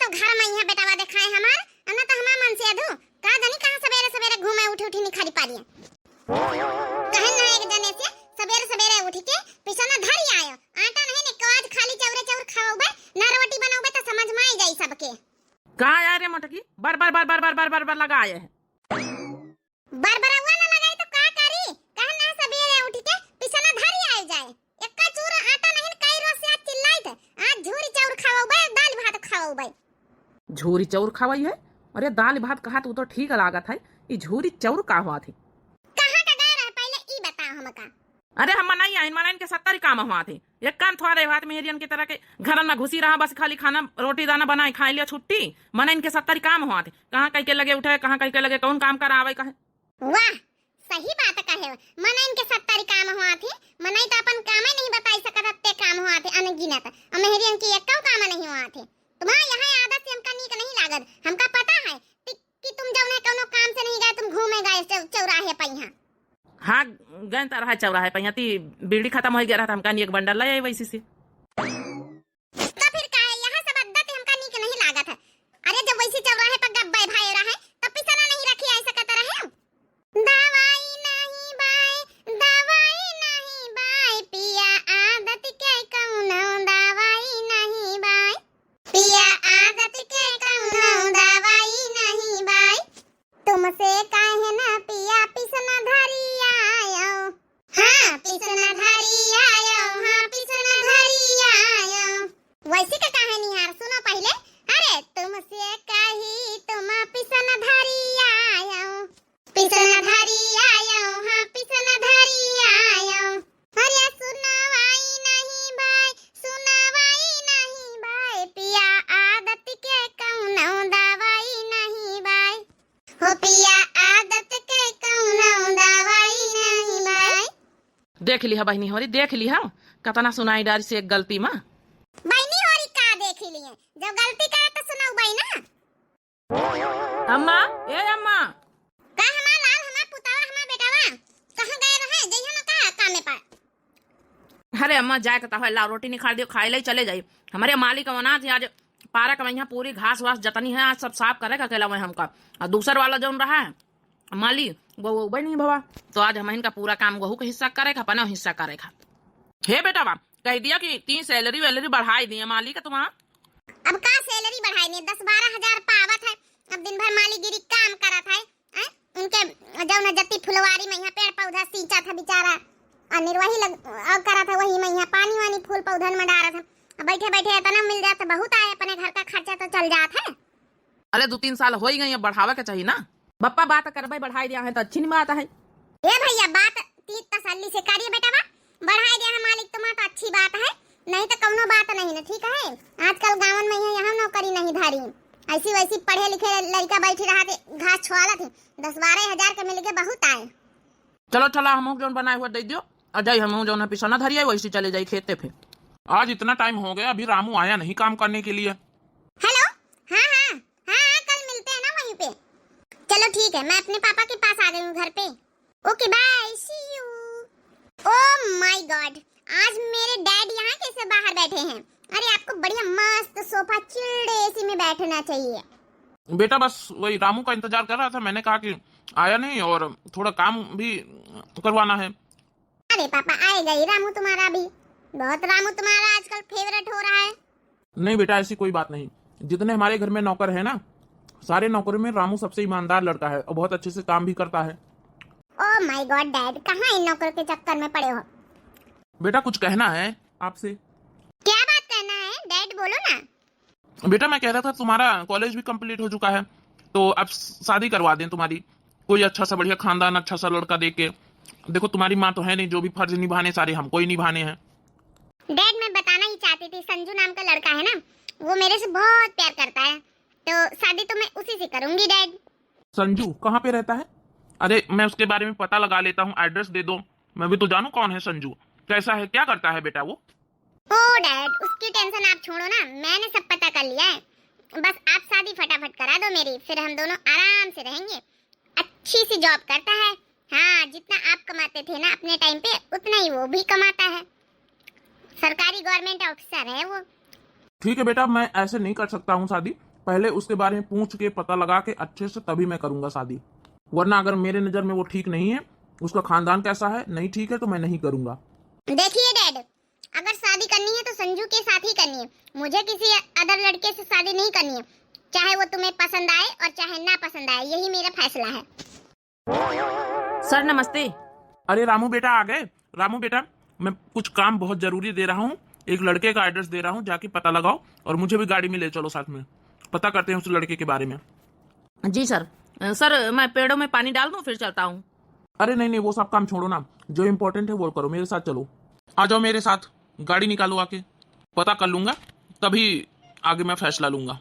तो घर में यहाँ बेटा वादे खाए हमार अन्ना तो हमार मन से अधू का जानी कहां सवेरे सवेरे घूमे उठी उठी नहीं खाली पारी कहन ना एक जने से सवेरे सवेरे उठ के पिसना धरी आयो आटा नहीं ने कवाज खाली चौरे चौर खाओबे ना रोटी बनाओबे तो समझ में आई जाई सबके कहाँ आया रे मटकी बार बार बार बार बार बार बार बार लगा आए हैं बार बार हुआ ना लगाई तो का करी कहन ना सवेरे उठ के पिसना धरी आए जाए एक्का चूर आटा नहीं काई रोज से आज चिल्लाई थे आज झूरी चाउर खाओबे दाल भात खाओबे झूरी चौर खावाई है। अरे दाल भात कहा तू तो ठीक लागत है, ये झूरी चौर का हुआ थी कहां का गए रहे पहले ई बता हमका। अरे हम नहीं आई मनाइन के 70 काम हुआ थे। एक काम थोड़ा रहे हाथ में हेरियन की तरह के घर में घुसी रहा बस खाली खाना रोटी दाना बनाए खा लिया छुट्टी मनाइन के 70 काम हुआ थे। कहाँ कहीं के लगे उठे कहाँ कहीं के लगे कौन काम करा आवे कहे। वाह सही बात कहे मनाइन के 70 काम हुआ थे मनाई तो अपन काम नहीं बताई सकत ते काम हुआ थे अनगिनत मेहरियन की एक काम नहीं हुआ थे। तुम्हारा यहाँ आदत से हमका नीक नहीं लागत हमका पता है कि तुम जौने कोनो काम से नहीं गए तुम घूमे गए चौराहे पे यहाँ। हाँ गए तो रहा चौराहे पे यहाँ बीड़ी खत्म हो गया रहा था हमका एक बंडल ले आई वैसी से तो फिर का है यहाँ सब आदत हमका नीक नहीं लागत है। अरे जब वैसी चौराहे पर गब्बे भाई रहा है तब पिसना नहीं रखी ऐसा कहता रहे दवाई नहीं बाय पिया आदत के कौनो दवाई नहीं बाय पिया आदत के कौनो दवाई नहीं बाय तुमसे काहे ना पिया पिसना धरी आयो हाँ पिसना धरी आयो हाँ पिसना धरी आयो। वैसी का कहानी यार सुनो पहले अरे तुमसे कही तुम पिसना धरी आयो पिसना धरी आयो हाँ पिसना धरी आयो। अरे सुनवाई नहीं बाय पिया आदत के कौनो दवाई नहीं बाय हो पिया आदत के कौनो दवाई नहीं बाय। देख लिया बहनी होरी देख लिया कतना सुनाई डारी से एक गलती में बहनी होरी का देख लिए जब गलती करे तो सुनाऊ बई ना। अम्मा ए अम्मा का हमार लाल हमार पुतावा हमार बेटावा कहां गए रहे जइहा ना का कामे पर। अरे अम्मा जाए कहता है ला रोटी नहीं खा दियो खाई ले चले जाई हमारे मालिक वना थे आज पारा का यहाँ पूरी घास वास जतनी है आज सब साफ करेगा अकेला मैं हमका और दूसर वाला जो रहा है माली वो नहीं बाबा तो आज हम इनका पूरा काम गहू का हिस्सा करेगा अपना हिस्सा करेगा। हे बेटा बाप कह दिया कि 3 सैलरी वैलरी बढ़ाई दिए मालिक तुम्हारा अब का सैलरी बढ़ाई ने 10-12 हजार पावत है अब दिन भर मालीगिरी काम करत है उनके जौन जत्ती फुलवारी में यहाँ पेड़ पौधा सींचा था बेचारा और निर्वाही करा था वही में यहाँ पानी वानी फूल पौधन में डाला था बैठे बैठे इतना मिल जाता बहुत आए अपने घर का खर्चा तो चल जाता है। अरे 2-3 साल हो ही गई बढ़ावा के चाहिए ना बप्पा बात करवाई बढ़ाई दिया है तो अच्छी नहीं बात है। ए भैया बात तीत तसल्ली से करिए बेटा बा बढ़ाई दिया है मालिक तुम्हारा तो अच्छी बात है नहीं तो कौनो बात नहीं ना ठीक है। आजकल गाँव में यहाँ नौकरी नहीं धारी ऐसी वैसी पढ़े लिखे लड़का बैठी रहा थे घास छुआला थे 10-12 हजार के मिल के बहुत आए। चलो चला हम जो बनाए हुआ दे दियो और जाई हम जो पिसना धरी है वैसे चले जाई खेते फिर। आज इतना टाइम हो गया अभी रामू आया नहीं काम करने के लिए। हेलो हाँ कल मिलते हैं ना वहीं पे। चलो ठीक है मैं अपने पापा के पास आ गई हूँ घर पे। Okay bye see you. Oh my god आज मेरे डैड यहाँ कैसे बाहर बैठे हैं। अरे आपको बढ़िया मस्त सोफा चिल्ड एसी में बैठना चाहिए। बेटा बस वही रामू का इंतजार कर रहा था मैंने कहा कि आया नहीं और थोड़ा काम भी करवाना है। अरे पापा आएगा ही रामू तुम्हारा भी बहुत रामू तुम्हारा आजकल फेवरेट हो रहा है। नहीं बेटा ऐसी कोई बात नहीं जितने हमारे घर में नौकर है ना सारे नौकरों में रामू सबसे ईमानदार लड़का है और बहुत अच्छे से काम भी करता है। ओह माय गॉड डैड कहाँ इन नौकर के चक्कर में पड़े हो। बेटा कुछ कहना है आपसे। क्या बात करना है डैड बोलो ना। बेटा मैं कह रहा था तुम्हारा कॉलेज भी कंप्लीट हो चुका है तो अब शादी करवा दें तुम्हारी कोई अच्छा सा बढ़िया खानदान अच्छा सा लड़का देख के। देखो तुम्हारी माँ तो है नहीं जो भी फर्ज निभाने सारे हमको ही निभाने हैं। डैड मैं बताना ही चाहती थी संजू नाम का लड़का है ना वो मेरे से बहुत प्यार करता है तो शादी तो मैं उसी से करूंगी डैड। संजू कहाँ पे रहता है? अरे मैं उसके बारे में पता लगा लेता हूँ एड्रेस दे दो मैं भी तो जानू कौन है संजू कैसा है क्या करता है बेटा वो। ओ डैड उसकी टेंशन आप छोड़ो ना मैंने सब पता कर लिया है बस आप शादी फटाफट करा दो मेरी फिर हम दोनों आराम से रहेंगे। अच्छी सी जॉब करता है हाँ जितना आप कमाते थे ना अपने टाइम पे उतना ही वो भी कमाता है सरकारी गवर्नमेंट ऑफिसर है वो। ठीक है बेटा मैं ऐसे नहीं कर सकता हूँ शादी पहले उसके बारे में पूछ के पता लगा के अच्छे से तभी मैं करूंगा शादी, वरना अगर मेरे नजर में वो ठीक नहीं है, उसका खानदान कैसा है नहीं ठीक है, तो मैं नहीं करूंगा। देखिए डैड, अगर शादी करनी है तो संजू के साथ ही करनी है, मुझे किसी अदर लड़के से शादी नहीं करनी है, चाहे वो तुम्हें पसंद आए और चाहे ना पसंद आए, यही मेरा फैसला है। सर नमस्ते। अरे रामू बेटा आ गए। रामू बेटा, मैं कुछ काम बहुत जरूरी दे रहा हूँ, एक लड़के का एड्रेस दे रहा हूँ, जाके पता लगाओ और मुझे भी गाड़ी में ले चलो, साथ में पता करते हैं उस लड़के के बारे में। जी सर। सर मैं पेड़ों में पानी डाल दूं फिर चलता हूँ। अरे नहीं नहीं, वो सब काम छोड़ो ना, जो इम्पोर्टेंट है वो करो, मेरे साथ चलो। आ जाओ मेरे साथ, गाड़ी निकालो, आके पता कर लूंगा, तभी आगे मैं फैसला लूंगा।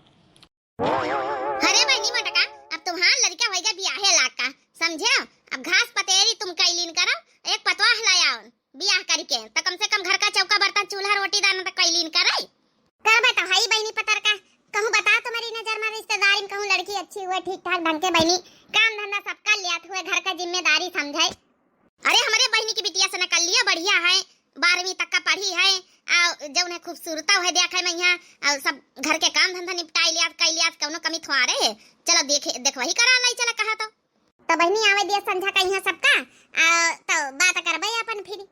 अरे बहनी मटका, अब तुम्हारा लड़का होगा बियाहे लाख का, समझे? अब घास पतेरी तुम कैलीन करो, एक पतवाह लाया बियाह करके, तो कम से कम घर का चौका बर्तन चूल्हा रोटी दाना तो कैलीन करे। कर बता भाई बहनी पतर का, कहूँ बता तुम्हारी नजर में रिश्तेदारी में कहूँ लड़की अच्छी हुए ठीक ठाक ढंग के बहनी, काम धंधा सबका लियात हुए, घर का जिम्मेदारी समझाए। अरे हमारे बहनी की बिटिया से न कर लिया, बढ़िया है, 12वीं तक का पढ़ी है, जो उन्हें खूबसूरत है देखा मैं यहाँ, सब घर के काम धंधा निपटाई लियात कई लियात, कौनो कमी थोड़े है। चलो देख वही करा लाई, चला कहा तो बहनी आवे दिया समझा का यहाँ सबका, तो बात करबे अपन फिर।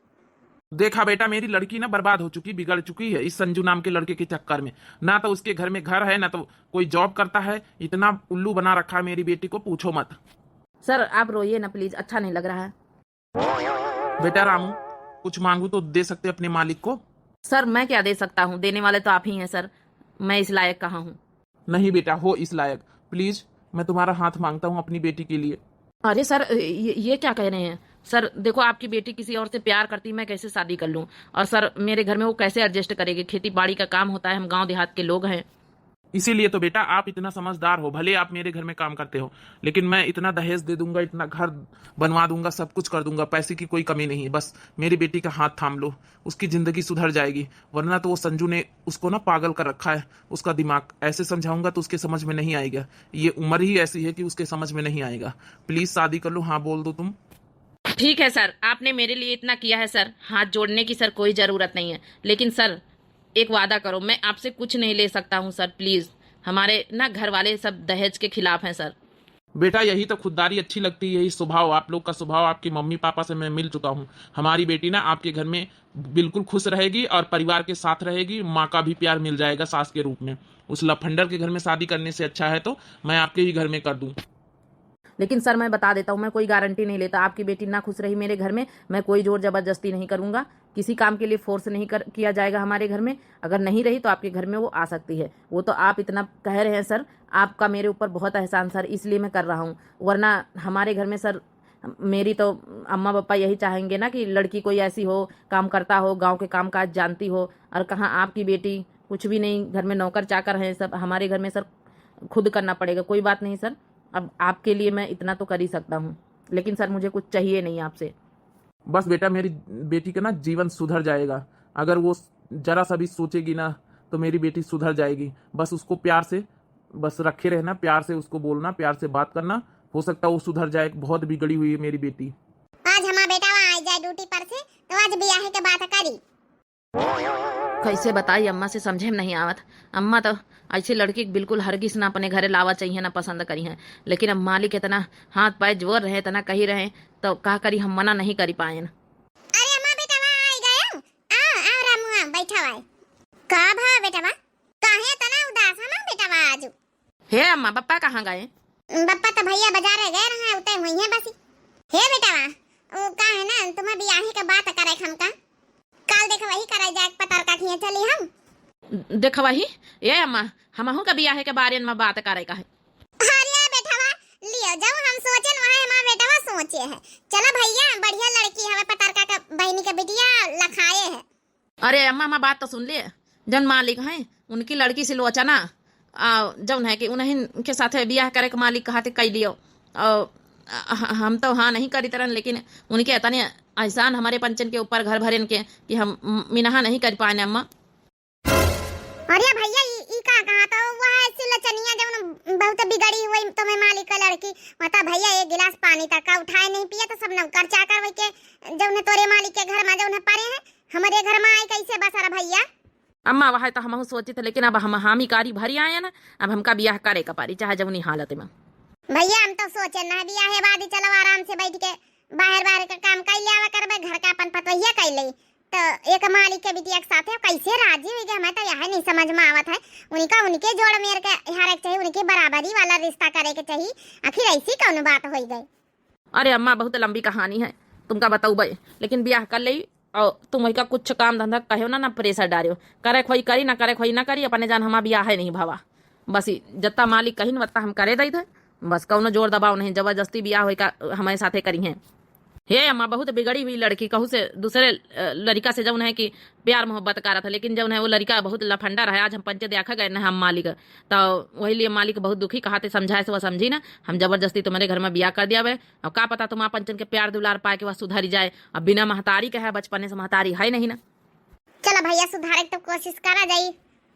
देखा बेटा, मेरी लड़की ना बर्बाद हो चुकी, बिगड़ चुकी है इस संजू नाम के लड़के के चक्कर में। ना तो उसके घर में घर है, ना तो कोई जॉब करता है, इतना उल्लू बना रखा है मेरी बेटी को, पूछो मत। सर आप रोइए ना प्लीज, अच्छा नहीं लग रहा है। बेटा रामू, कुछ मांगू तो दे सकते अपने मालिक को। सर मैं क्या दे सकता हूँ, देने वाले तो आप ही हैं सर, मैं इस लायक कहाँ हूँ। नहीं बेटा, हो इस लायक, प्लीज मैं तुम्हारा हाथ मांगता हूँ अपनी बेटी के लिए। अरे सर ये क्या कह रहे हैं सर? देखो आपकी बेटी किसी और से प्यार करती, मैं कैसे शादी कर लूं? और सर मेरे घर में वो कैसे एडजस्ट करेगी? खेती बाड़ी का काम होता है, हम गांव देहात के लोग हैं। इसीलिए तो बेटा आप इतना समझदार हो, भले आप मेरे घर में काम करते हो, लेकिन मैं इतना दहेज दे दूंगा, इतना घर बनवा दूंगा, सब कुछ कर दूंगा, पैसे की कोई कमी नहीं है। बस मेरी बेटी का हाथ थाम लो, उसकी जिंदगी सुधर जाएगी। वरना तो वो संजू ने उसको ना पागल कर रखा है, उसका दिमाग ऐसे समझाऊंगा तो उसके समझ में नहीं आएगा, ये उम्र ही ऐसी है कि उसके समझ में नहीं आएगा। प्लीज शादी कर लो, हाँ बोल दो तुम। ठीक है सर, आपने मेरे लिए इतना किया है सर, हाथ जोड़ने की सर कोई जरूरत नहीं है, लेकिन सर एक वादा करो, मैं आपसे कुछ नहीं ले सकता हूँ सर, प्लीज। हमारे ना घर वाले सब दहेज के खिलाफ हैं सर। बेटा यही तो खुददारी अच्छी लगती है, यही स्वभाव, आप लोग का स्वभाव, आपके मम्मी पापा से मैं मिल चुका हूँ। हमारी बेटी ना आपके घर में बिल्कुल खुश रहेगी और परिवार के साथ रहेगी, माँ का भी प्यार मिल जाएगा सास के रूप में। उस लफंडर के घर में शादी करने से अच्छा है तो मैं आपके ही घर में कर दूं। लेकिन सर मैं बता देता हूँ, मैं कोई गारंटी नहीं लेता। आपकी बेटी ना खुश रही मेरे घर में, मैं कोई जोर जबरदस्ती नहीं करूंगा, किसी काम के लिए फोर्स नहीं किया जाएगा हमारे घर में। अगर नहीं रही तो आपके घर में वो आ सकती है। वो तो आप इतना कह रहे हैं सर, आपका मेरे ऊपर बहुत एहसान सर, इसलिए मैं कर रहा हूँ। वरना हमारे घर में सर मेरी तो अम्मा पापा यही चाहेंगे ना कि लड़की कोई ऐसी हो, काम करता हो, गाँव के काम काज जानती हो। और कहाँ आपकी बेटी, कुछ भी नहीं, घर में नौकर चाकर हैं सब। हमारे घर में सर खुद करना पड़ेगा। कोई बात नहीं सर, अब आपके लिए मैं इतना तो कर ही सकता हूँ, लेकिन सर मुझे कुछ चाहिए नहीं आपसे। बस बेटा मेरी बेटी का ना जीवन सुधर जाएगा, अगर वो जरा सा भी सोचेगी ना तो मेरी बेटी सुधर जाएगी। बस उसको प्यार से बस रखे रहना, प्यार से उसको बोलना, प्यार से बात करना, हो सकता है वो सुधर जाए। बहुत बिगड़ी हुई है मेरी बेटी। आज हमारा बेटा वहाँ आ जाए ड्यूटी पर से तो आज बियाह के बात करी। कैसे बताई अम्मा से समझे में नहीं आवत। अम्मा तो ऐसी लड़की बिल्कुल हरगिज ना अपने घरे लावा चाहिए, ना पसंद करी है। लेकिन अब मालिक इतना हाथ पाए जोर रहे, इतना कही रहे, तो का करी, हम मना नहीं करी पाए। अरे अम्मा बेटा वहाँ आ गए, आओ रामू आ बैठा हुआ है। का भा बेटा वहाँ काहे तना उदास है ना बेटा वहाँ आज? हे अम्मा, पप्पा कहाँ गए? पप्पा तो भैया बाजार गए रहे, उतरे हुई है बस। हे बेटा वहाँ वो का है ना, तुम्हें बियाह के बात करे हमका, काल देख वही कराई जाए पतार का खिए चली हम। देख वही ये अम्मा, हमहू का बियाह के बारे में बात करे का है। अरे बेटा वहाँ लियो जाओ, हम सोचे वहाँ हमारा बेटा वहाँ सोचे है। चलो भैया बढ़िया लड़की है, पतार का बहनी के बिटिया लखाए है। अरे अम्मा हमारी बात तो सुन लिए, जन मालिक हैं उनकी लड़की से लोचना जौन है कि उन्हें के साथ बियाह करे के मालिक कहते कह लियो। हम तो हाँ नहीं करी तरन, लेकिन उनके इतने एहसान हमारे पंचन के ऊपर घर भरन के कि हम मिनहा नहीं कर पाए अम्मा। अरे भैया ई का कहा तो वह ऐसी लचनिया जब बहुत बिगड़ी हुई तुम्हें मालिक का लड़की मता भैया एक गिलास पानी तक का उठाए नहीं पिया तो सब नौकर चाकर के जब ने तोरे मालिक के घर में जब ने पारे हैं हमारे घर में आए कैसे बसरा भैया। अम्मा वह तो हम सोचे थे, लेकिन अब हम हामी कारी भरी आए हैं ना, अब हमका ब्याह करे का पारी चाहे जवनी हालत में। भैया हम तो सोचे ना बिया है बाद चलो आराम से बैठ के बाहर बाहर का काम कर लिया करबे, घर का अपन पतोहिया कर ले। तो एक मालिक के बिटिया के साथ कैसे राजी हुई गए, हमें तो यह नहीं समझ में आवत है। उनके जोड़ मेर के हारे के चाहिए, उनकी बराबरी वाला रिश्ता करे के चाहिए। आखिर ऐसी कौन बात हो गई? अरे अम्मा बहुत लंबी कहानी है, तुमका बताऊ भाई, लेकिन ब्याह कर ले और तुम वही का कुछ काम धंधा कहो ना प्रेशर डालो, करे खोई करी ना करे खोई ना करी, अपने जान हमारा ब्याह है नहीं भावा। बस जत्ता मालिक कही न वत्ता हम करे दई थे, बस कौनो जोर दबाव नहीं, जबरदस्ती ब्याह होई का हमारे साथे करी है। हे अम्मा बहुत बिगड़ी हुई लड़की, कहू से दूसरे लड़का से जौन है कि प्यार मोहब्बत करा था, लेकिन जौन है वो लड़का बहुत लफंडा रहा। आज हम पंचे देखा गए ना हम मालिक, तो वही लिए मालिक बहुत दुखी, कहा थे समझाए से वह समझी ना, हम जबरदस्ती तुम्हारे घर में ब्याह कर दिया वे। और का पता तुम पंचन के प्यार दुलार पाए के वह सुधरी जाए। अब बिना महतारी के है, बचपने से महतारी है नहीं ना। चलो भैया सुधारे तो कोशिश करा जाई,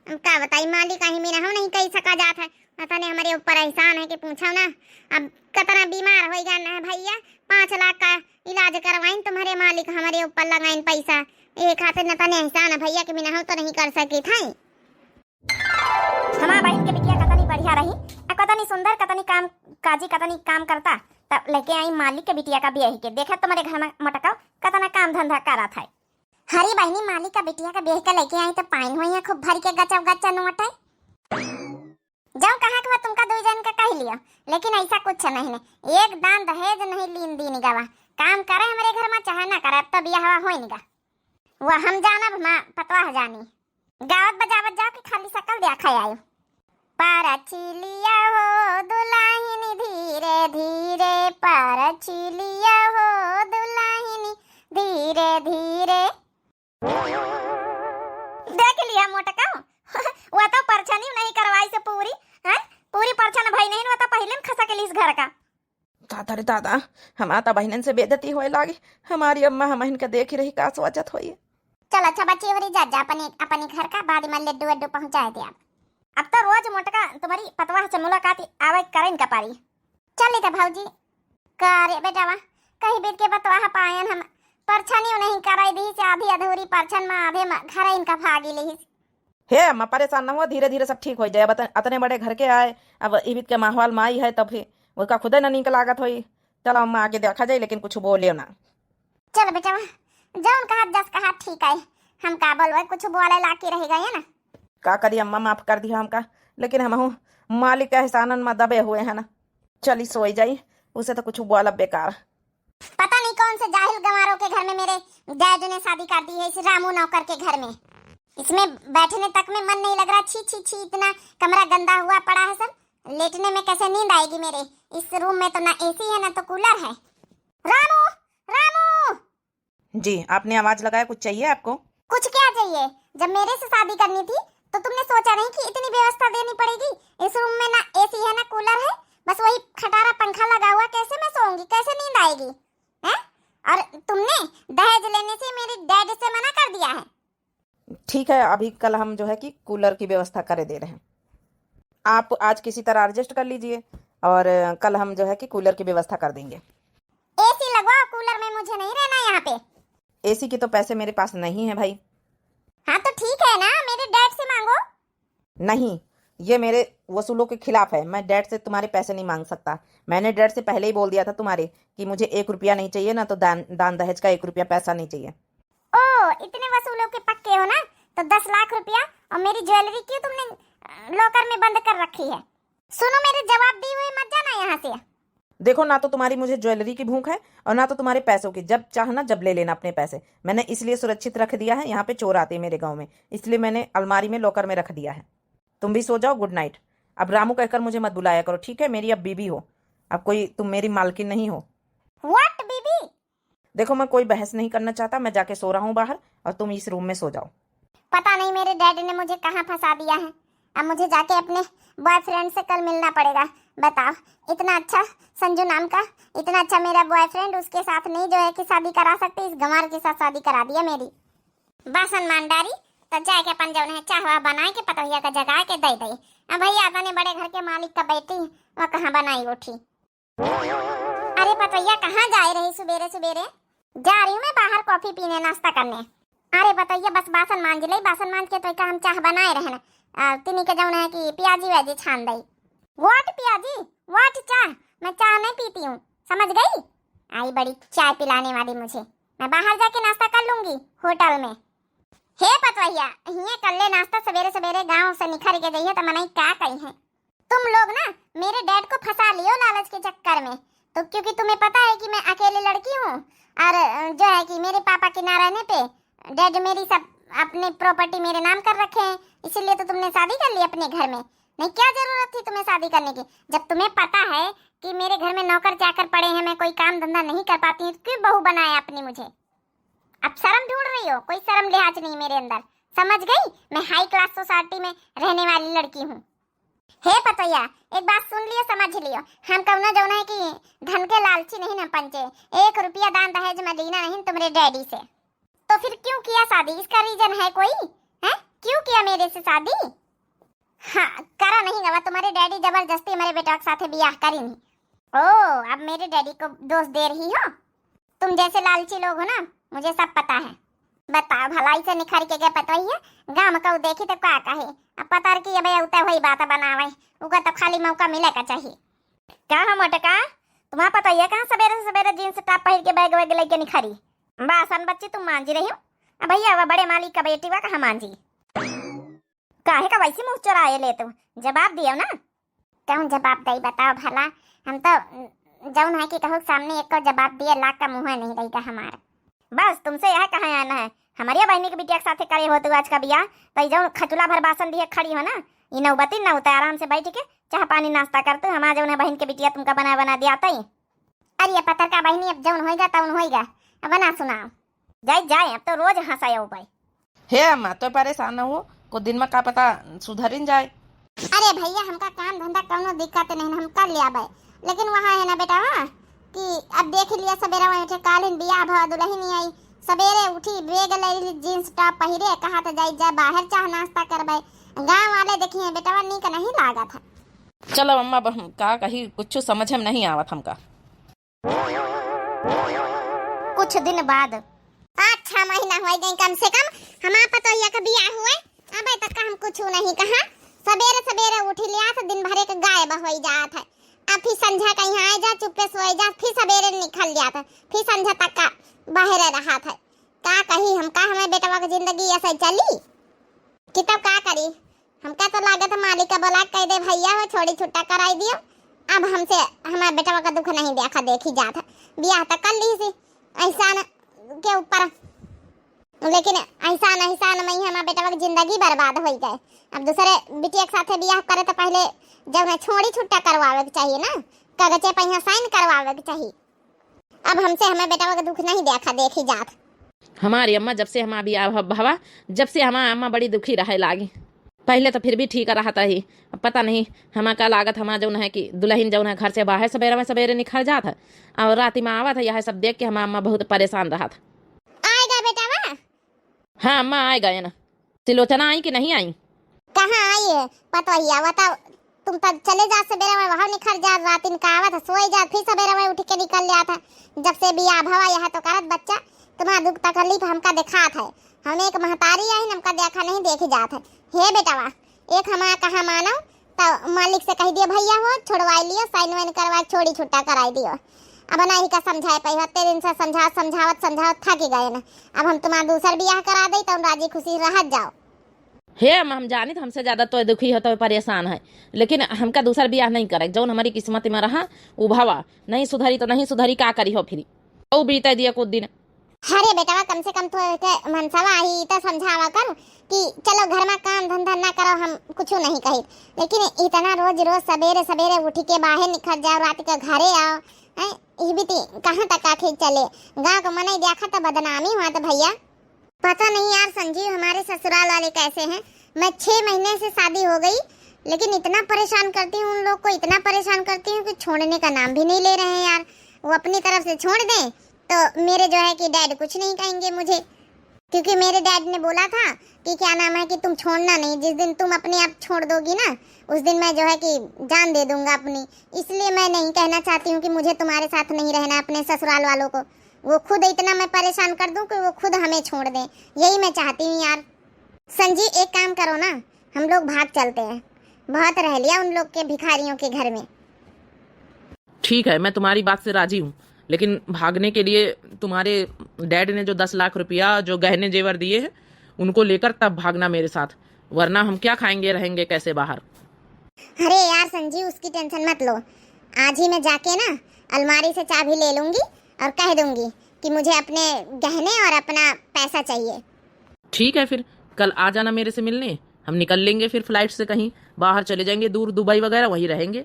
का बताई मालिक कहीं मेरा हम नहीं कही सका जात है। पता नहीं हमारे ऊपर एहसान है कि पूछो ना, अब कितना बीमार हो गया ना भैया, 5 लाख का इलाज करवाइन तुम्हारे मालिक हमारे ऊपर लगाइन पैसा, ये खातिर न तने एहसान है भैया कि बिना हम तो नहीं कर सकी था। हमारा बहन के बिटिया कतनी बढ़िया रही, कतनी सुंदर, कतनी काम काजी, कतनी काम करता, तब लेके आई मालिक के बिटिया का ब्याह के। देखा तुम्हारे घर में मटकाओ कतना काम धंधा करा था। हरी बहनी मालिक का बिटिया का ब्याह का लेके आई तो पाइन हुई है खूब भर के गचा गचा नोट है। जाओ कहाँ के तुमका 2 जन का कह लिया, लेकिन ऐसा कुछ नहीं है, एक दान दहेज नहीं लीन दी निगावा, काम करे हमारे घर में चाहे ना करे, अब तो ब्याह हो निगा वह हम जानब मां पतवा जानी। गावत बजावत जाओ कि खाली शकल देखा आयो। परछिलिया हो दुल्हनी धीरे धीरे, परछिलिया हो दुल्हनी धीरे धीरे। देख लिया मोटका वह तो परछनी नहीं करवाई से पूरी है, पूरी परछन भाई नहीं, वह तो पहले में खसा के लिए इस घर का। दादा रे दादा, हमारा बहनन से बेइज्जती होए लागी, हमारी अम्मा हमहन के देख ही रही का सोचत होई। चल अच्छा बच्ची वरी जा अपने घर का, बाद में लड्डू वड्डू पहुंचाए दे। अब तो रोज मोटका तुम्हारी पतवा से मुलाकात आवे करें का पारी। चल तो भौजी करे बेटावा, कहीं बीत के बतवा पायन हम परछनी नहीं कराई दी से आधी अधूरी परछन में आधे घर इनका भागी ली। हे अम्मा परेशान ना हुआ, धीरे धीरे सब ठीक हो जाए। अतने बड़े घर के आए, अब इबित के माहौल में आई है, तब फिर वो का खुद न नीक लागत होई। चलो अम्मा आगे देखा जाए, लेकिन कुछ बोले ना। चल बेटा जौन कहा जस कहा ठीक है, हम का बोलवे कुछ बोले लाके रह गए ना। का करी अम्मा, माफ कर दिया हमका, लेकिन हम मालिक के एहसानन में दबे हुए हैं ना। चली सोई जाई, उसे तो कुछ बोला बेकार। पता नहीं कौन से जाहिल गंवारों के घर में मेरे डैड ने शादी कर दी है, इस रामू नौकर के घर में। इसमें बैठने तक में मन नहीं लग रहा, छी छी छी, इतना कमरा गंदा हुआ पड़ा है सब। लेटने में कैसे नींद आएगी मेरे इस रूम में, तो ना एसी है ना तो कूलर है। रामू रामू जी, आपने आवाज लगाया, कुछ चाहिए आपको? कुछ क्या चाहिए, जब मेरे से शादी करनी थी तो तुमने सोचा नहीं कि इतनी व्यवस्था देनी पड़ेगी। इस रूम में ना एसी है ना कूलर है, बस वही खटारा पंखा लगा हुआ, कैसे मैं सोऊंगी, कैसे नींद आएगी हैं? और तुमने दहेज लेने से मेरे डैड से मना कर दिया है। ठीक है, अभी कल हम जो है कि कूलर की व्यवस्था करे दे रहे हैं। आप आज किसी तरह एडजस्ट कर लीजिए और कल हम जो है कि कूलर की व्यवस्था कर देंगे। एसी लगवाओ, कूलर में मुझे नहीं रहना यहाँ पे। एसी के तो पैसे मेरे पास नहीं है भाई। हाँ तो ठीक है ना, मेरे डैड से मांगो। नहीं, ये मेरे वसूलों के खिलाफ है, मैं डैड से तुम्हारे पैसे नहीं मांग सकता। मैंने डैड से पहले ही बोल दिया था तुम्हारे कि मुझे 1 रुपया नहीं चाहिए ना, तो दान दहेज का 1 रुपया पैसा नहीं चाहिए। ओ इतने वसूलों के पक्के हो ना, तो 10 लाख रुपया और मेरी ज्वेलरी क्यों तुमने लॉकर में बंद कर रखी है? सुनो, मेरे जवाब दिए हुए मत जाना यहाँ से। देखो, ना तो तुम्हारी मुझे ज्वेलरी की भूख है और ना तो तुम्हारे पैसों की। जब चाहना जब ले लेना अपने पैसे। मैंने इसलिए सुरक्षित रख दिया है, यहाँ पे चोर आते हैं मेरे गाँव में, इसलिए मैंने अलमारी में लॉकर में रख दिया है। तुम भी सो जाओ, गुड नाइट। अब रामू कहकर मुझे मत बुलाया करो, ठीक है? मेरी अब बीबी हो, अब कोई तुम मेरी मालकिन नहीं हो। व्हाट बीबी? देखो, मैं कोई बहस नहीं करना चाहता, मैं जाके सो रहा हूँ बाहर और तुम इस रूम में सो जाओ। पता नहीं मेरे डैड ने मुझे कहाँ फंसा दिया है। अब मुझे जाके अपने बॉयफ्रेंड से कल मिलना पड़ेगा। बताओ, इतना अच्छा संजू नाम का इतना अच्छा मेरा बॉयफ्रेंड, उसके साथ नहीं जो है कि शादी करा सकते, इस गंवार के साथ शादी करा दिया मेरी। बासन मानदारी तो जाके अपन जो है चाहवा बना के पतोहिया का जगा के दे दई। अब भैया अपने बड़े घर के मालिक का बेटी वह कहाँ बनाई उठी। अरे पतोहिया कहाँ जा रही सुबेरे सुबेरे? जा रही हूँ मैं बाहर कॉफी पीने, नाश्ता करने। अरे बताइए बस बासन मांज ले, बासन मांज के तो का हम चाह बनाए रहना तिनी के जौन है कि प्याजी व्याजी छान दई। वाट प्याजी वाट चाह, मैं चाह नहीं पीती हूँ, समझ गई? आई बड़ी चाय पिलाने वाली मुझे, मैं बाहर जाके नाश्ता कर लूंगी होटल में। हे पतवैया, ये कर ले नाश्ता सवेरे सवेरे, गांव से निखर के गई है तो मनाई क्या कही है। तुम लोग ना मेरे डैड को फंसा लियो लालच के चक्कर में, तो क्योंकि तुम्हें पता है कि मैं अकेली लड़की हूँ और जो है कि मेरे पापा के ना रहने पे डैड मेरी सब अपने प्रॉपर्टी मेरे नाम कर रखे हैं, इसीलिए तो तुमने शादी कर ली अपने घर में। नहीं क्या जरूरत थी तुम्हें शादी करने की, जब तुम्हें पता है कि मेरे घर में नौकर चाकर पड़े हैं, मैं कोई काम धंधा नहीं कर पाती हूँ, तो क्यों बहू बनाया अपनी मुझे? अब शर्म ढूंढ रही हो? कोई शर्म लिहाज नहीं मेरे अंदर, समझ गई? मैं हाई क्लास सोसाइटी में रहने वाली लड़की हूँ। हे पतैया, एक बात सुन लियो, समझ लियो, हम कौना जौना है कि धन के लालची नहीं न पंचे, 1 रुपया दान दहेज में लेना नहीं तुम्हारे डैडी से। तो फिर क्यों किया शादी? इसका रीजन है कोई? है क्यों किया मेरे से शादी? हाँ करा नहीं गवा, तुम्हारे डैडी जबरदस्ती हमारे बेटा के साथ ब्याह करी नहीं। ओ अब मेरे डैडी को दोष दे रही हो? तुम जैसे लालची लोग हो ना, मुझे सब पता है। बताओ भलाई से निखर के क्या पता ही है, गाँव को देखी तो क्या कहे, अब पता कि अब उतना वही बात बनावे, उगा तो खाली मौका मिलेगा चाहिए। क्या हम मटका तुम्हारा पता ही है, कहाँ सवेरे सवेरे जींस टॉप पहन के बैग वैग लेके निखरी? बासन बच्ची तुम मांझी रही हो, अब भैया वह बड़े मालिक का बेटी वा कहाँ मांझी? काहे का वैसी मुँह चुराए ले, तुम जवाब दियो ना। कौन जवाब दई बताओ भला, हम तो जौन है कि कहो सामने एक को जवाब दिए लाख का मुँह नहीं रहेगा हमारा। बस तुमसे यह कहाँ आना है, हमारी बहनी के बिटिया के साथ करे हो तो आज का बिया, तो जो खचुला भर बासन दिए खड़ी हो ना, ये नौबती न होता, आराम से बैठ के चाह पानी नाश्ता करते, हमारा जो है बहन के बिटिया तुमका बना दिया आता ही। अरे पत्थर का बहनी अब जौन होएगा तौन होएगा, अब बना सुनाओ। जाए अब तो रोज हंसाए हो भाई। हे अम्मा तो परेशान न हो, कुछ दिन में का पता सुधरिन जाए। अरे भैया हमका काम धंधा कौनो दिक्कत नहीं, हम कर लिया भाई, लेकिन वहाँ है ना बेटा कि अब देख लिया सवेरे वहीं उठे कालीन बियाह भवा दुल्हन नहीं आई, सवेरे उठी बेग ले जींस टॉप पहिरे, कहा तो जा बाहर चाह नाश्ता करबे, गांव वाले देखिए बेटा नीक नहीं लागा था। चलो अम्मा का कही कुछ समझ में नहीं आवत हमका। कुछ दिन बाद 8 महीना हो गए कम से कम, हमारा पतोहिया का बियाह हुआ, अबे तक हम कुछ नहीं कहा। सवेरे सवेरे उठ लिया तो दिन भर के गायब हो जात है, अब फिर संझा का यहाँ आ जा चुपके सोए जा, फिर सवेरे निकल जाता, फिर संझा तक का बाहर रहा था। का कही हमका हमें बेटवा की जिंदगी ऐसे चली कि तब का करी, हमका तो लागत मालिक का बोला कह दे भैया वो छोड़ी छुट्टा कराई दियो, अब हमसे हमारे बेटवा का दुख नहीं देखा देखी जाता, बियाह तो कर ली सी एहसान के ऊपर, लेकिन एहसान में हमारे बेटवा की जिंदगी बर्बाद हो गए। अब दूसरे बिटिया के साथ बियाह करे तो पहले जब मैं छोड़ी छुट्टा करवावे के चाहिए ना, कागजे पे यहाँ साइन करवावे के चाहिए। अब हमसे हमें बेटवा का दुख नहीं देखा देखी जात। हमारी अम्मा जब से हमारा बियाह भवा, जब से हमारा अम्मा बड़ी दुखी रहे लागी, पहले तो फिर भी ठीक रहा था ही, अब पता नहीं हमारा का लागत, हमारा जो है कि दुल्हन जो है घर से बाहर सवेरे निखर जाता और रात में आवा था, यह सब देख के हमारा अम्मा बहुत परेशान रहा था। आएगा बेटा? हाँ अम्मा आए गए ना। सिलोचना आई कि नहीं आई? कहाँ आई है पतोहिया, बताओ तुम तब चले जा सवेरे में वहाँ निखर जा, रात इनका आवा था सोए जा, फिर सवेरे में उठ के निकल जाता है। जब से बियाह भवा यह तो करत बच्चा, तुम्हारा दुख तकलीफ हमका देखा था, हम एक महतारी आई हमका देखा नहीं देखी जात है। हे बेटावा एक हमारा कहा मानो तो मालिक से कह दियो भैया हो छोड़वाई लियो, साइन वाइन करवा छोड़ी छुट्टा कराई दियो। अब नहीं का समझाए पाई, हत्ते दिन से समझावत थक गए ना, अब हम तुम्हारा दूसर बियाह करा दे तो राजी खुशी रह जाओ। हे अम्मा हम जानी हमसे ज्यादा तो दुखी हो तो परेशान है, लेकिन हमका दूसरा बियाह नहीं करे, जो हमारी किस्मत में रहा वो भवा, नहीं सुधरी तो नहीं सुधरी, का करी हो फिर ओ बीता दिया कुछ दिन। अरे बेटा कम से कम तो मनसवा ही तो समझावा कर कि चलो घर में काम धंधा ना करो, हम कुछ नहीं कही, लेकिन इतना रोज सवेरे उठ के बाहर निकल जाओ, रात के घरे आओ, ये भी कहाँ तक आखिर चले, गाँव को मनाई देखा तो बदनामी हुआ। तो भैया पता नहीं यार संजीव हमारे ससुराल वाले कैसे हैं, मैं 6 महीने से शादी हो गई, लेकिन इतना परेशान करती हूँ उन लोग को, इतना परेशान करती हूँ कि छोड़ने का नाम भी नहीं ले रहे हैं यार। वो अपनी तरफ से छोड़ दें तो मेरे जो है कि डैड कुछ नहीं कहेंगे मुझे, क्योंकि मेरे डैड ने बोला था कि क्या नाम है कि तुम छोड़ना नहीं, जिस दिन तुम अपने आप छोड़ दोगी ना उस दिन मैं जो है कि जान दे दूंगा अपनी, इसलिए मैं नहीं कहना चाहती हूँ कि मुझे तुम्हारे साथ नहीं रहना अपने ससुराल वालों को। वो खुद इतना मैं परेशान कर दूं कि वो खुद हमें छोड़ दें। यही मैं चाहती हूँ यार। संजी एक काम करो ना, हम लोग भाग चलते हैं, बहुत रह लिया उन लोग के भिखारियों के घर में। ठीक है, मैं तुम्हारी बात से राजी हूँ, लेकिन भागने के लिए तुम्हारे डैड ने जो 10 लाख रुपया जो गहने जेवर दिए हैं उनको लेकर तब भागना मेरे साथ, वरना हम क्या खाएंगे, रहेंगे कैसे बाहर। अरे यार संजीव, उसकी टेंशन मत लो। आज ही मैं जाके ना अलमारी से चाबी ले लूंगी और कह दूंगी कि मुझे अपने गहने और अपना पैसा चाहिए। ठीक है, फिर कल आ जाना मेरे से मिलने, हम निकल लेंगे फिर फ्लाइट से कहीं बाहर चले जाएंगे, दूर दुबई वगैरह, वहीं रहेंगे।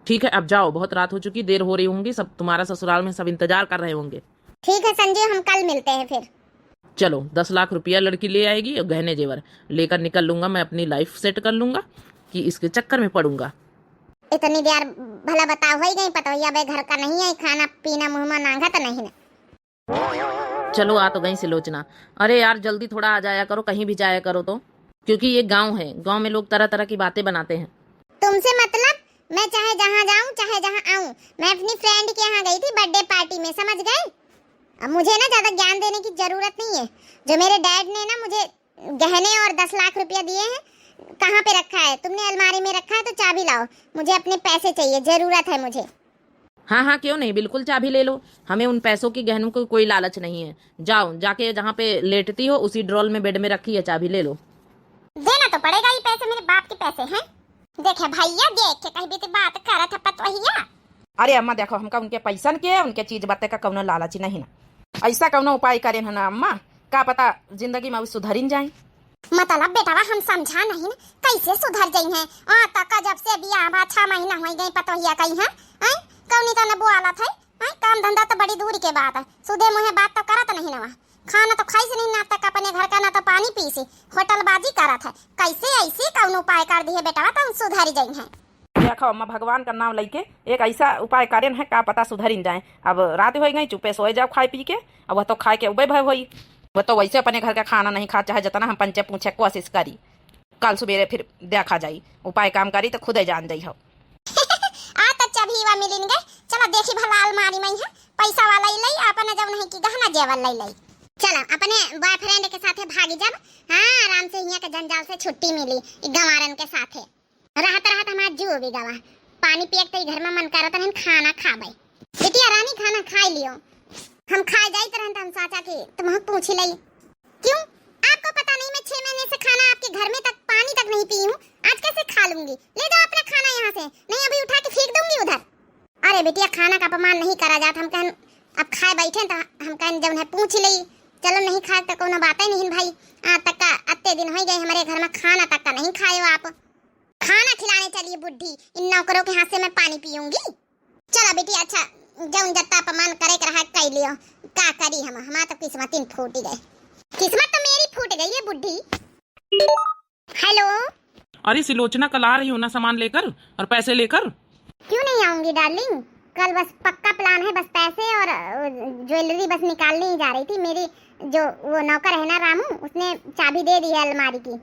ठीक है, अब जाओ, बहुत रात हो चुकी, देर हो रही होंगी, सब तुम्हारा ससुराल में सब इंतजार कर रहे होंगे। ठीक है संजीव, हम कल मिलते हैं फिर। चलो, 10 लाख रुपया लड़की ले आएगी और गहने जेवर लेकर निकल लूंगा, मैं अपनी लाइफ सेट कर लूंगा कि इसके चक्कर में पड़ूंगा। इतनी देर भला बताओ हो ही गई, पता हो भाई घर का नहीं है, खाना पीना मुंह में नांगा तो नहीं ना। चलो आ तो गई सिलोचना। अरे यार जल्दी थोड़ा आ जाया करो, कहीं भी जाया करो तो, क्योंकि ये गांव है, गांव में लोग तरह तरह की बातें बनाते हैं। तुमसे मतलब? मैं चाहे जहाँ जाऊँ चाहे जहाँ आऊँ, मैं अपनी फ्रेंड के यहाँ गई थी बर्थडे पार्टी में, समझ गए? अब मुझे ना ज्यादा ज्ञान देने की जरूरत नहीं है। जो मेरे डैड ने ना मुझे गहने और 10 लाख रुपया दिए हैं, कहाँ पे रखा है? तुमने अलमारी में रखा है तो चाबी लाओ, मुझे अपने पैसे चाहिए, जरूरत है मुझे। हाँ हाँ, क्यों नहीं, बिल्कुल चाबी ले लो, हमें उन पैसों की गहनों को कोई लालच नहीं है। जाओ, जाके जहाँ पे लेटती हो उसी ड्रॉल में बेड में रखी है, चाबी ले लो। देना तो पड़ेगा ही पैसे, मेरे बाप के पैसे हैं। देखे भैया, देख के कहीं भी तो बात कर था पतवहिया। अरे अम्मा देखो, हमका उनके पैसा के उनके चीज बातें का कौनो लालच नहीं ना, ऐसा कौनो उपाय करें है ना अम्मा, का पता जिंदगी में सुधरिन जाए। मतलब बेटावा हम समझा नहीं ना, कैसे सुधर जाई हैं? तक जब से बियाह बा 6 महीना हो गई, पतोहिया कहीं है कौनी का नबो आला था। काम धंधा तो बड़ी दूर के बात है, सुधे मुहे बात तो करत नहीं ना, खाना तो खाई से नहीं, ना तक अपने घर का ना तो पानी पी से, होटलबाजी करत है। कैसे ऐसे कौन उपाय कर दिए बेटावा तो हम सुधर जाई हैं? देखो अम्मा, भगवान का नाम लेके एक ऐसा उपाय करें है, का पता सुधरिन जाए। अब रात हो गई, चुपे सोए जाओ खाए पी के, अब वह तो खाए के उबे भय हुई, वह तो वैसे अपने घर का खाना नहीं खा, चाहे जितना हम पंचे पूछे कोशिश करी। कल सुबेरे फिर देखा जाई, उपाय काम करी तो खुद ही जान जाई हो। आ तो चबीवा मिलेंगे, चलो देखी भला अलमारी में है पैसा वाला ले, अपने जब नहीं की गहना जेवर ले ले। चलो अपने बॉयफ्रेंड के साथे भागी जब, हाँ आराम से यहाँ के जंजाल से छुट्टी मिली गंवारन के साथे। रहत रहत हमारा जो भी गवा, पानी पिए तो घर में मन करत रहन खाना खाबे। बिटिया रानी खाना खा लियो, हम खा जाइत रहन हम साचा के तुम पूछ लई। क्यों आपको पता नहीं मैं 6 महीने से खाना आपके घर में तक पानी तक नहीं पी हूँ, आज कैसे खा लूंगी? ले जाओ अपना खाना यहाँ से, नहीं अभी उठा के फेंक दूंगी उधर। अरे बिटिया खाना का अपमान नहीं करा जात, हम कहन अब खाए बैठे तो हम कहन जब है पूछ लई, चलो नहीं खाए तो कोनो बात ही नहीं भाई। तक का अत्ते दिन हो गए हमारे घर में खाना तक का नहीं खाए हो आप, खाना खिलाने चलिए बुढ़ी, इन नौकरों के हाथ से मैं पानी पीऊंगी। चलो बेटी अच्छा, जौन जत्ता अपमान करे कर है कह लियो, का करी हम, हमारा तो किस्मत इन फूट गए, किस्मत तो मेरी फूट गई है बुढ़ी। हेलो। अरे सिलोचना, कल आ रही हो ना सामान लेकर और पैसे लेकर? क्यों नहीं आऊंगी डार्लिंग, कल बस पक्का प्लान है, बस पैसे और ज्वेलरी बस निकालने ही जा रही थी। मेरी जो वो नौकर है ना रामू, उसने चाबी दे दी है अलमारी की।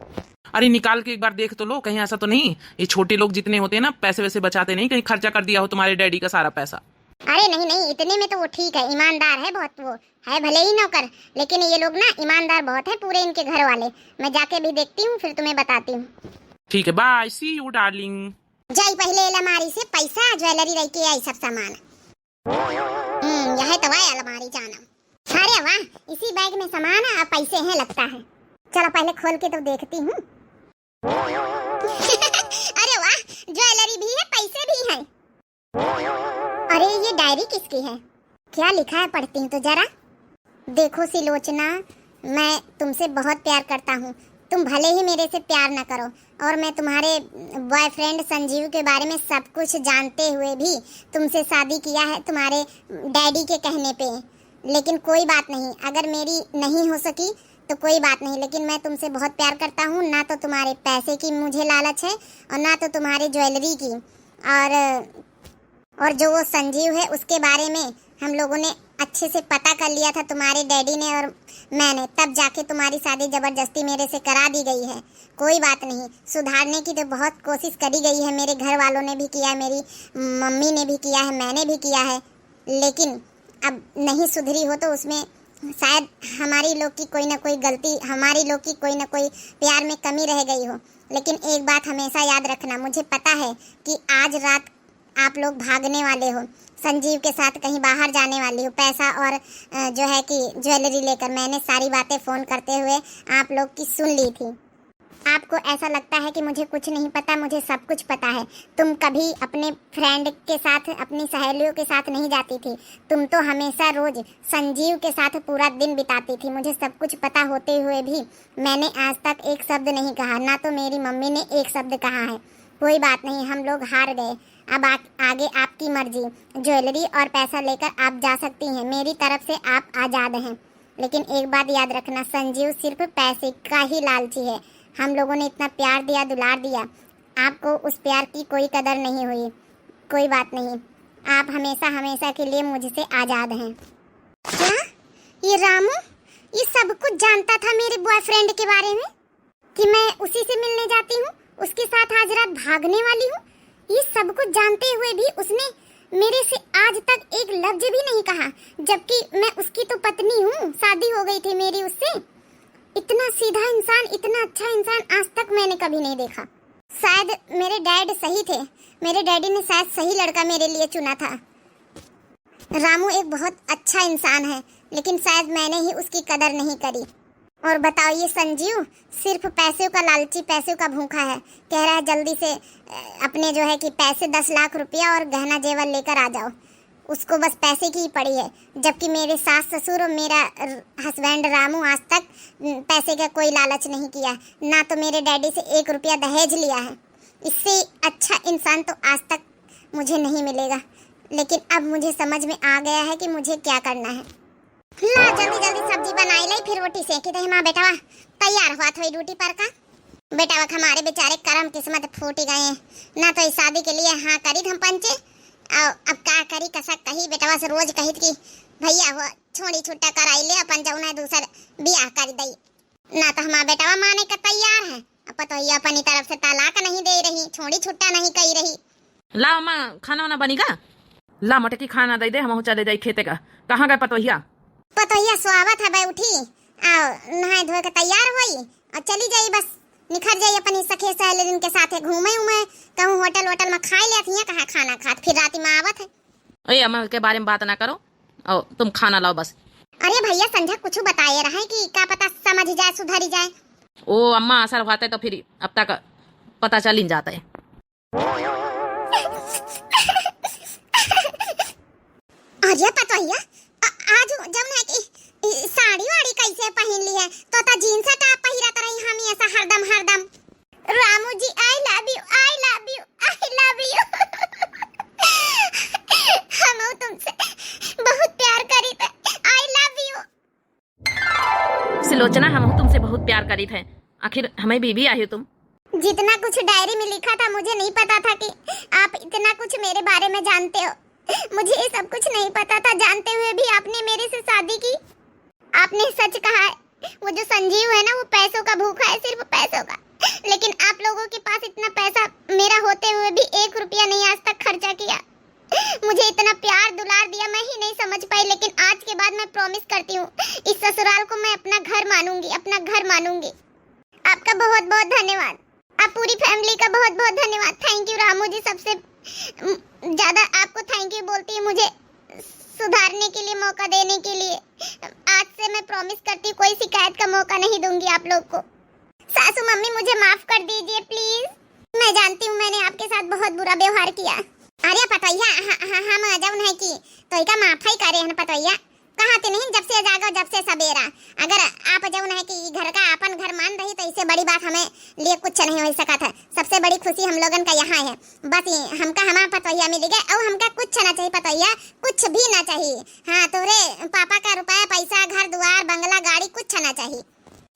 अरे निकाल के एक बार देख तो लो, कहीं ऐसा तो नहीं ये छोटे लोग जितने होते हैं ना पैसे वैसे बचाते नहीं, कहीं खर्चा कर दिया हो तुम्हारे डैडी का सारा पैसा। अरे नहीं नहीं, इतने में तो वो ठीक है, ईमानदार है बहुत, वो है भले ही नौकर, लेकिन ये लोग ना ईमानदार बहुत है पूरे इनके घर वाले। मैं जाके भी देखती हूँ फिर तुम्हें बताती हूँ। ठीक है, बाय, सी यू डार्लिंग। जाई पहले अलमारी से पैसा ज्वेलरी रख के आई सब सामान। यह तो वह अलमारी जाना। अरे वाह, इसी बैग में सामान है, पैसे हैं लगता है। चलो पहले खोल के तो देखती हूँ। अरे वाह, ज्वेलरी भी है, पैसे भी हैं। अरे ये डायरी किसकी है, क्या लिखा है, पढ़ती हूँ तो जरा। देखो सिलोचना, मैं तुमसे बहुत प्यार करता हूँ, तुम भले ही मेरे से प्यार न करो, और मैं तुम्हारे बॉयफ्रेंड संजीव के बारे में सब कुछ जानते हुए भी तुमसे शादी किया है तुम्हारे डैडी के कहने पे। लेकिन कोई बात नहीं, अगर मेरी नहीं हो सकी तो कोई बात नहीं, लेकिन मैं तुमसे बहुत प्यार करता हूँ। ना तो तुम्हारे पैसे की मुझे लालच है और ना तो तुम्हारी ज्वेलरी की। और जो वो संजीव है उसके बारे में हम लोगों ने अच्छे से पता कर लिया था, तुम्हारे डैडी ने और मैंने, तब जाके तुम्हारी शादी जबरदस्ती मेरे से करा दी गई है। कोई बात नहीं, सुधारने की तो बहुत कोशिश करी गई है, मेरे घर वालों ने भी किया है, मेरी मम्मी ने भी किया है, मैंने भी किया है, लेकिन अब नहीं सुधरी हो तो उसमें शायद हमारी लोग की कोई ना कोई गलती, हमारी लोग की कोई ना कोई प्यार में कमी रह गई हो। लेकिन एक बात हमेशा याद रखना, मुझे पता है कि आज रात आप लोग भागने वाले हो, संजीव के साथ कहीं बाहर जाने वाली हो, पैसा और जो है कि ज्वेलरी लेकर। मैंने सारी बातें फ़ोन करते हुए आप लोग की सुन ली थी। आपको ऐसा लगता है कि मुझे कुछ नहीं पता, मुझे सब कुछ पता है। तुम कभी अपने फ्रेंड के साथ, अपनी सहेलियों के साथ नहीं जाती थी, तुम तो हमेशा रोज संजीव के साथ पूरा दिन बिताती थी। मुझे सब कुछ पता होते हुए भी मैंने आज तक एक शब्द नहीं कहा, ना तो मेरी मम्मी ने एक शब्द कहा है। कोई बात नहीं, हम लोग हार गए। अब आगे आपकी मर्जी। ज्वेलरी और पैसा लेकर आप जा सकती हैं, मेरी तरफ से आप आज़ाद हैं। लेकिन एक बात याद रखना, संजीव सिर्फ पैसे का ही लालची है। हम लोगों ने इतना प्यार दिया, दुलार दिया, आपको उस प्यार की कोई कदर नहीं हुई। कोई बात नहीं, आप हमेशा हमेशा के लिए मुझसे आज़ाद हैं। क्या ये रामू ये सब कुछ जानता था मेरे बॉयफ्रेंड के बारे में, कि मैं उसी से मिलने जाती हूँ, उसके साथ आज रात भागने वाली हूँ? ये सब कुछ जानते हुए भी उसने मेरे से आज तक एक लफ्ज भी नहीं कहा, जबकि मैं उसकी तो पत्नी हूँ, शादी हो गई थी मेरी उससे। इतना सीधा इंसान, इतना अच्छा इंसान आज तक मैंने कभी नहीं देखा। शायद मेरे डैड सही थे, मेरे डैडी ने शायद सही लड़का मेरे लिए चुना था। रामू एक बहुत अच्छा इंसान है, लेकिन शायद मैंने ही उसकी कदर नहीं करी। और बताओ, ये संजीव सिर्फ पैसों का लालची, पैसों का भूखा है। कह रहा है जल्दी से अपने जो है कि पैसे 10 लाख रुपया और गहना जेवर लेकर आ जाओ। उसको बस पैसे की ही पड़ी है, जबकि मेरे सास ससुर और मेरा हस्बैंड रामू आज तक पैसे का कोई लालच नहीं किया, ना तो मेरे डैडी से 1 रुपया दहेज लिया है। इससे अच्छा इंसान तो आज तक मुझे नहीं मिलेगा। लेकिन अब मुझे समझ में आ गया है कि मुझे क्या करना है। ला जल्दी जल्दी सब्जी बनाई लाई, फिर रोटी सेकी दे। माँ बेटा तैयार हुआ थोड़ी ड्यूटी पर का। बेटा हमारे बेचारे करम किस्मत फूट गए हैं, ना तो इस शादी के लिए हाँ करी हम पंचे, अब क्या करी कसक कही बेटवा से रोज कही कि भैया हो छोड़ी छुट्टा कराई ले, अपन जाऊना दूसर बियाह कर दई। ना तो हमारा बेटवा माने का तैयार है, अब तो ये अपनी तरफ से तलाक नहीं दे रही, छोड़ी छुट्टा नहीं कही रही। ला अम्मा खाना वाना बनीगा? ला मटकी खाना दे दे, हम चले जाए खेते का। कहाँ गए पतोहिया? पतोहिया स्वागत है, उठी आओ नहाए धोए के तैयार हुई और चली जाई, बस निखर जाई अपनी सखे सहेलिन के साथ घूमे उमे, कहूँ होटल वोटल में खाई लेती है, कहाँ खाना खात फिर रात में आवत है। अरे अम्मा के बारे में बात ना करो, और तुम खाना लाओ बस। अरे भैया संझा कुछ बताए रहा है कि क्या पता समझ जाए, सुधरी जाए। ओ अम्मा असर होता है तो फिर अब तक पता चल ही जाता है। अरे पतोहिया आज जब ना कि साड़ी वाड़ी कैसे पहन ली है, तो जीन्स का पहिरत रही हम ऐसा हरदम। Ramu ji I love you, I love you, I love you. हम तुमसे बहुत प्यार करी थे, आई लव यू। सिलोचना हम तुमसे बहुत प्यार करी थे, आखिर हमें बीवी आई हो तुम। जितना कुछ डायरी में लिखा था मुझे नहीं पता था कि आप इतना कुछ मेरे बारे में जानते हो। मुझे ये सब कुछ नहीं पता था, जानते हुए भी आपने मेरे से शादी की। आपने सच कहा है, वो जो संजीव है ना वो पैसों का भूखा है, सिर्फ पैसों का। लेकिन आप लोगों के पास इतना पैसा मेरा होते हुए भी 1 रुपया नहीं आज तक खर्चा किया। मुझे इतना प्यार दुलार दिया, मैं ही नहीं समझ पाई। लेकिन आज के बाद मैं प्रॉमिस करती हूँ, इस ससुराल को मैं अपना घर मानूंगी, अपना घर मानूंगी। आपका बहुत बहुत धन्यवाद, आप पूरी फैमिली का बहुत बहुत धन्यवाद। थैंक यू रामू जी, सबसे ज्यादा आपको थैंक यू बोलती है, मुझे सुधारने के लिए, मौका देने के लिए। आज से मैं प्रॉमिस करती हूँ कोई शिकायत का मौका नहीं दूंगी आप लोग को। सासू मम्मी मुझे माफ कर दीजिए प्लीज, मैं जानती हूँ मैंने आपके साथ बहुत बुरा व्यवहार किया। अरे पतोहिया हम आ जाऊँ है कि तो का माफ ही करे है ना पतोहिया, कहाँ थे नहीं जब से जागो जब से सवेरा। अगर आप जाऊँ है कि घर का अपन घर मान रही तो इससे बड़ी बात हमें लिए कुछ नहीं हो सका था। सबसे बड़ी खुशी हम लोगन का यहाँ है, बस हमका हमारा पतोहिया मिल गया और हमका कुछ ना चाहिए पतोहिया, कुछ भी ना चाहिए। हाँ तोरे पापा का रुपया पैसा घर द्वार बंगला गाड़ी कुछ ना चाहिए।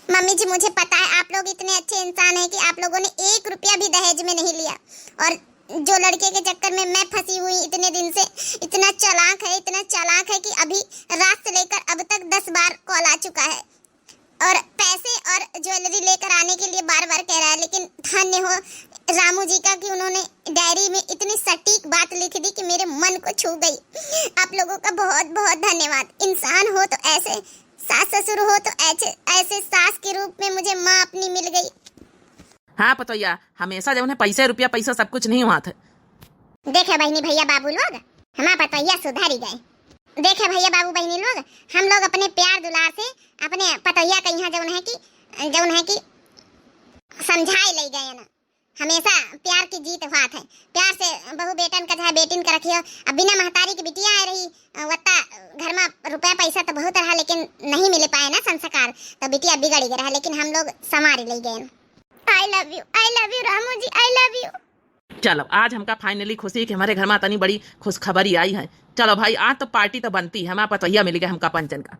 मम्मी जी मुझे पता है आप लोग इतने अच्छे इंसान हैं कि आप लोगों ने 1 रुपया भी दहेज में नहीं लिया, और जो लड़के के चक्कर में मैं फंसी हुई इतने दिन से, इतना चालाक है कि अभी रात से लेकर अब तक 10 बार कॉल आ चुका है और पैसे और ज्वेलरी लेकर आने के लिए बार बार कह रहा है। लेकिन धन्य हो रामू जी का कि उन्होंने डायरी डायरी में इतनी सटीक बात लिख दी कि मेरे मन को छू गई। आप लोगों का बहुत बहुत धन्यवाद। इंसान हो तो ऐसे, सास ससुर हो तो ऐसे सास के रूप में मुझे माँ अपनी मिल गई। हाँ पतोया, हमेशा जो है पैसे रुपया पैसा सब कुछ नहीं हुआ था। देखे बहनी भैया बाबू लोग, हमारा पतोया सुधर ही गए। देखे भैया बाबू बहनी लोग, हम लोग अपने प्यार दुलार से अपने पतोया का यहाँ जौन है कि समझाए ले गए ना। हमेशा प्यार की जीत हुआ है। प्यार से बहू बेटन का चाहे बेटिन का रखियो। अब बिना महतारी की बिटिया आ रही वत्ता घर में रुपया पैसा तो बहुत रहा, लेकिन नहीं मिले पाए ना संस्कार, तो बिटिया बिगड़ गई रहा, लेकिन हम लोग संवार ले गए। I love you Ramu ji, I love you. चलो आज हमका फाइनली खुशी है कि हमारे घर में इतनी बड़ी खुशखबरी आई है। चलो भाई आज तो पार्टी तो बनती है, हमारा पतोया मिल गया हमका पंचन का।